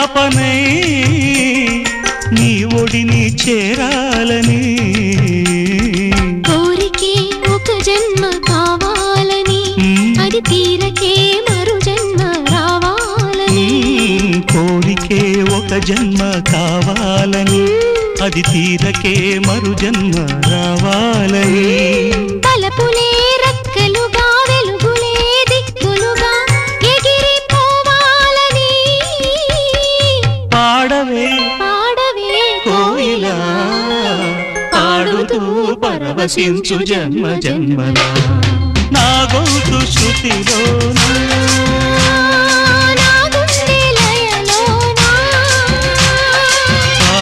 పాపనై నీ ఒడిని చేరాలని కోరికే ఒక జన్మ కావాలని అది తీరకే మరు జన్మ రావాలని కోరికే ఒక జన్మ కావాలని అది తీరకే మరు జన్మ రావాలని తలపులే రక్కలుగా వెలుగులే దిక్కులుగా ఎగిరిపోవాలని పాడవే పాడవే కోయిలా పాడుతూ పరవశించు జన్మ జన్మలా నా గొంతు శృతిలోనా